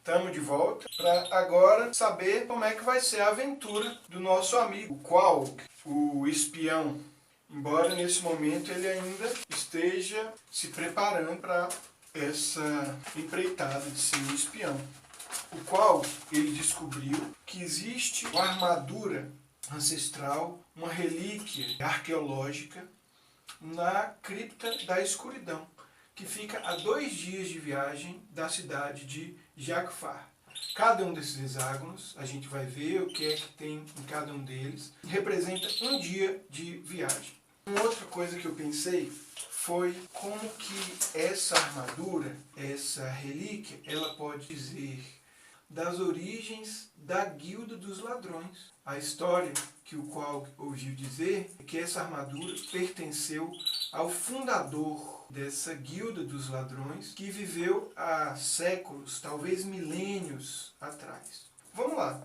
Estamos de volta para agora saber como é que vai ser a aventura do nosso amigo, o Qualg, o espião. Embora nesse momento ele ainda esteja se preparando para essa empreitada de ser um espião. O Qualg, ele descobriu que existe uma armadura ancestral, uma relíquia arqueológica na cripta da escuridão, que fica a 2 dias de viagem da cidade de Jakfar. Cada um desses hexágonos, a gente vai ver o que é que tem em cada um deles, representa um dia de viagem. Uma outra coisa que eu pensei foi como que essa armadura, essa relíquia, ela pode dizer das origens da Guilda dos Ladrões. A história que o Qualg ouviu dizer é que essa armadura pertenceu ao fundador dessa Guilda dos Ladrões, que viveu há séculos, talvez milênios atrás. Vamos lá.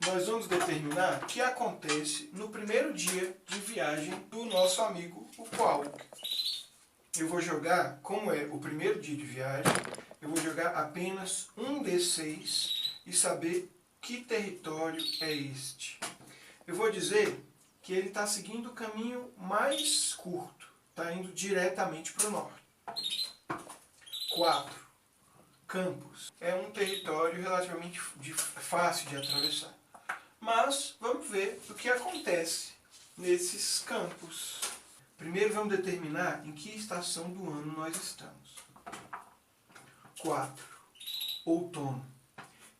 Nós vamos determinar o que acontece no primeiro dia de viagem do nosso amigo, o Qualg. Eu vou jogar, como é o primeiro dia de viagem, eu vou jogar apenas um D6 e saber que território é este. Eu vou dizer que ele está seguindo o caminho mais curto, está indo diretamente para o norte. 4. Campos. É um território relativamente fácil de atravessar. Mas vamos ver o que acontece nesses campos. Primeiro vamos determinar em que estação do ano nós estamos. 4. Outono.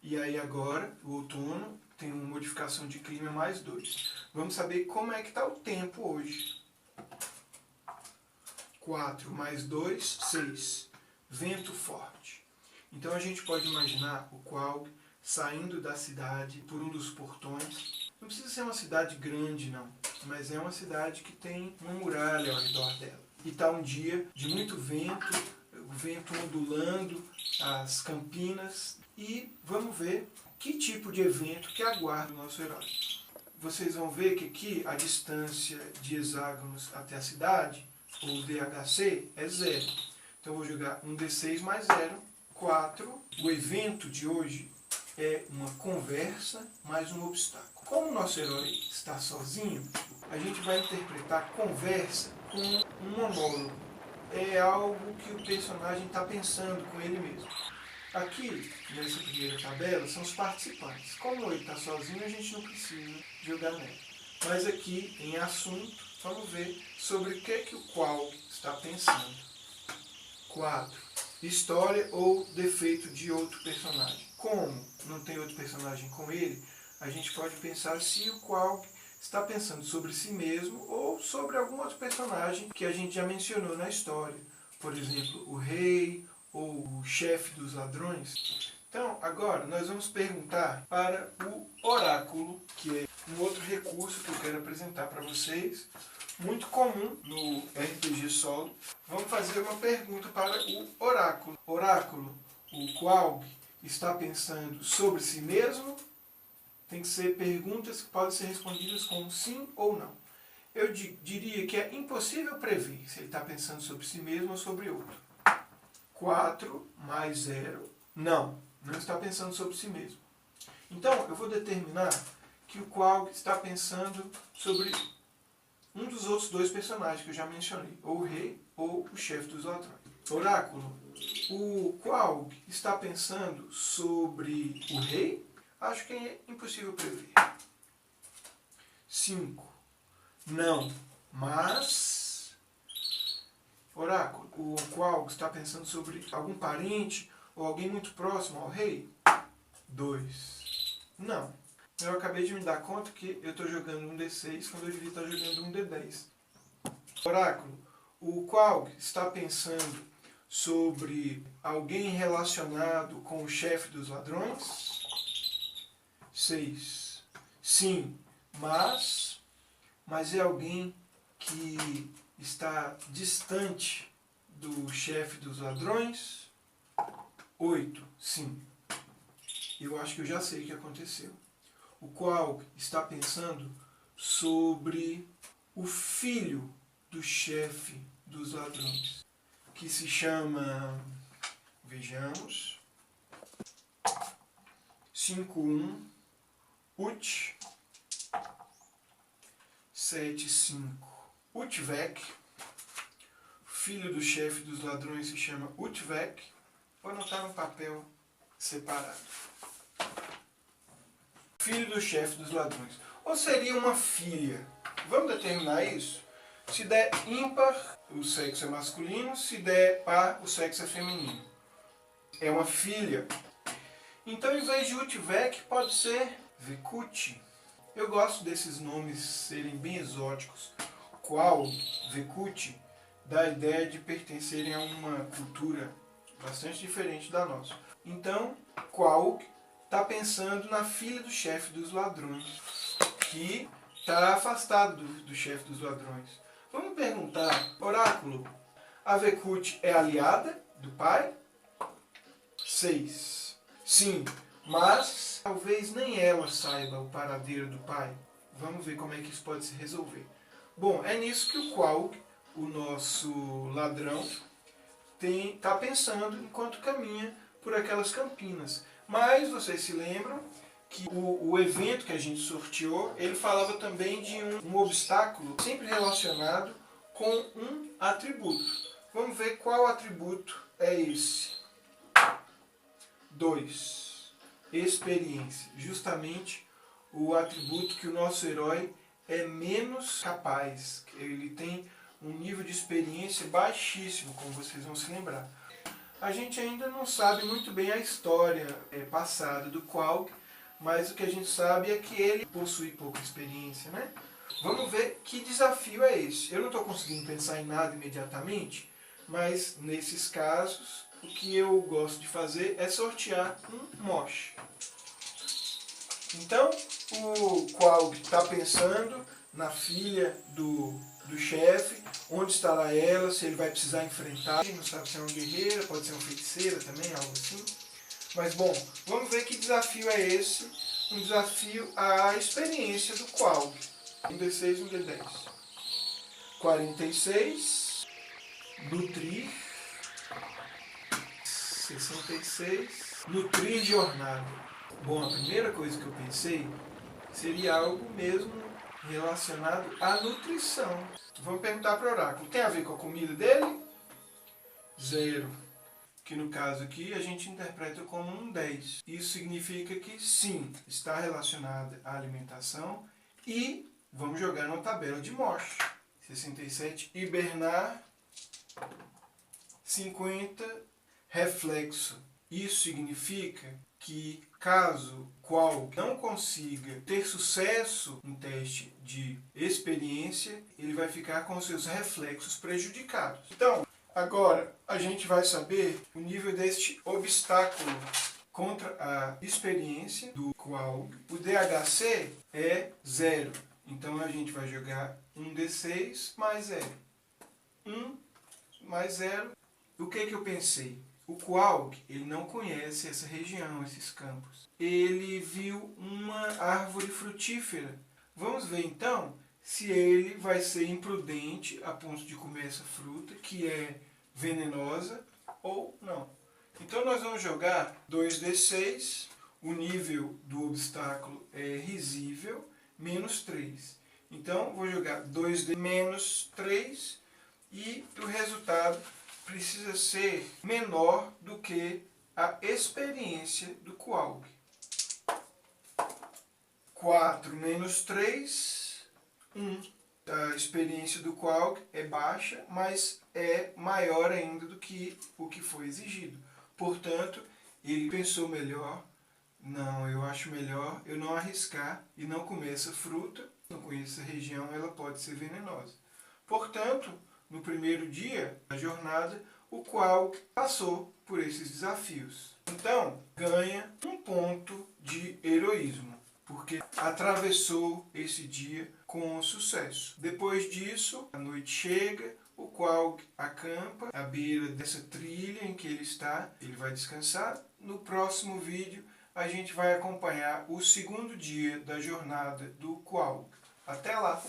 E aí agora, o outono tem uma modificação de clima mais 2. Vamos saber como é que está o tempo hoje. 4 mais 2, 6. Vento forte. Então a gente pode imaginar o Qualg saindo da cidade por um dos portões. Não precisa ser uma cidade grande não, mas é uma cidade que tem uma muralha ao redor dela. E está um dia de muito vento, o vento ondulando, as campinas. E vamos ver que tipo de evento que aguarda o nosso herói. Vocês vão ver que aqui a distância de hexágonos até a cidade, ou DHC, é 0. Então eu vou jogar um D6 mais 0, 4. O evento de hoje é uma conversa mais um obstáculo. Como o nosso herói está sozinho, a gente vai interpretar conversa com um monólogo. É algo que o personagem está pensando com ele mesmo. Aqui, nessa primeira tabela, são os participantes. Como ele está sozinho, a gente não precisa jogar nele. Mas aqui, em assunto, vamos ver sobre o que o Qualg está pensando. 4. História ou defeito de outro personagem. Como não tem outro personagem com ele, a gente pode pensar se o Qualg está pensando sobre si mesmo ou sobre algum outro personagem que a gente já mencionou na história. Por exemplo, o rei ou o chefe dos ladrões. Então, agora nós vamos perguntar para o oráculo, que é um outro recurso que eu quero apresentar para vocês, muito comum no RPG solo. Vamos fazer uma pergunta para o oráculo. Oráculo, o Qualg está pensando sobre si mesmo? Tem que ser perguntas que podem ser respondidas com sim ou não. Eu diria que é impossível prever se ele está pensando sobre si mesmo ou sobre outro. 4 mais 0, não está pensando sobre si mesmo. Então, eu vou determinar que o Qualg está pensando sobre um dos outros 2 personagens que eu já mencionei, ou o rei ou o chefe dos ladrões. Oráculo, o Qualg está pensando sobre o rei? Acho que é impossível prever. 5, não, mas... Oráculo, o Qualg está pensando sobre algum parente ou alguém muito próximo ao rei? 2. Não. Eu acabei de me dar conta que eu estou jogando um D6 quando eu devia estar jogando um D10. Oráculo, o Qualg está pensando sobre alguém relacionado com o chefe dos ladrões? 6. Sim, mas é alguém que está distante do chefe dos ladrões? 8. Sim. Eu acho que eu já sei o que aconteceu. O Qualg está pensando sobre o filho do chefe dos ladrões, que se chama... Vejamos... 5-1, Ut, 7-5, Utvec. Filho do chefe dos ladrões se chama Utvec. Vou anotar no papel separado. Filho do chefe dos ladrões. Ou seria uma filha? Vamos determinar isso? Se der ímpar, o sexo é masculino. Se der par, o sexo é feminino. É uma filha. Então, em vez de Utvec, pode ser Vekut. Eu gosto desses nomes serem bem exóticos. Qual, Vekut, dá a ideia de pertencerem a uma cultura bastante diferente da nossa. Então, Qual está pensando na filha do chefe dos ladrões, que está afastado do chefe dos ladrões. Vamos perguntar, oráculo, a Vekut é aliada do pai? 6. Sim, mas talvez nem ela saiba o paradeiro do pai. Vamos ver como é que isso pode se resolver. Bom, é nisso que o Qual, o nosso ladrão, está pensando enquanto caminha por aquelas campinas. Mas vocês se lembram que o evento que a gente sorteou, ele falava também de um obstáculo sempre relacionado com um atributo. Vamos ver qual atributo é esse. 2. Experiência. Justamente o atributo que o nosso herói é menos capaz. Ele tem um nível de experiência baixíssimo, como vocês vão se lembrar. A gente ainda não sabe muito bem a história passada do Qual, mas o que a gente sabe é que ele possui pouca experiência, né? Vamos ver que desafio é esse. Eu não estou conseguindo pensar em nada imediatamente, mas nesses casos, o que eu gosto de fazer é sortear um moche. Então, o Qual está pensando na filha do chefe, onde estará ela, se ele vai precisar enfrentar. Não sabe se é uma guerreira, pode ser uma feiticeira também, algo assim. Mas bom, vamos ver que desafio é esse. Um desafio à experiência do Qual. Um D6 e um D10. 46. Nutrir. 66. Nutrir jornada. Bom, a primeira coisa que eu pensei seria algo mesmo relacionado à nutrição. Vamos perguntar para o oráculo. Tem a ver com a comida dele? 0. Que no caso aqui a gente interpreta como um 10. Isso significa que sim, está relacionada à alimentação. E vamos jogar na tabela de Moche. 67, hibernar. 50, reflexo. Isso significa que caso Qual não consiga ter sucesso no teste de experiência, ele vai ficar com seus reflexos prejudicados. Então, agora a gente vai saber o nível deste obstáculo contra a experiência do Qual. O DHC é 0. Então a gente vai jogar um D6 mais 0. 1 mais 0. O que eu pensei? O Qual, ele não conhece essa região, esses campos. Ele viu uma árvore frutífera. Vamos ver então se ele vai ser imprudente a ponto de comer essa fruta, que é venenosa, ou não. Então nós vamos jogar 2D6, o nível do obstáculo é risível, menos 3. Então vou jogar 2D menos 3 e o resultado precisa ser menor do que a experiência do Qual. 4 menos 3, 1. A experiência do Qual é baixa, mas é maior ainda do que o que foi exigido. Portanto, ele pensou melhor, não, eu acho melhor eu não arriscar e não comer essa fruta. Não conheço essa região, ela pode ser venenosa. Portanto, no primeiro dia da jornada, o Qual passou por esses desafios. Então, ganha um ponto de heroísmo, porque atravessou esse dia com sucesso. Depois disso, a noite chega, o Qual acampa à beira dessa trilha em que ele está, ele vai descansar. No próximo vídeo, a gente vai acompanhar o segundo dia da jornada do Qual. Até lá!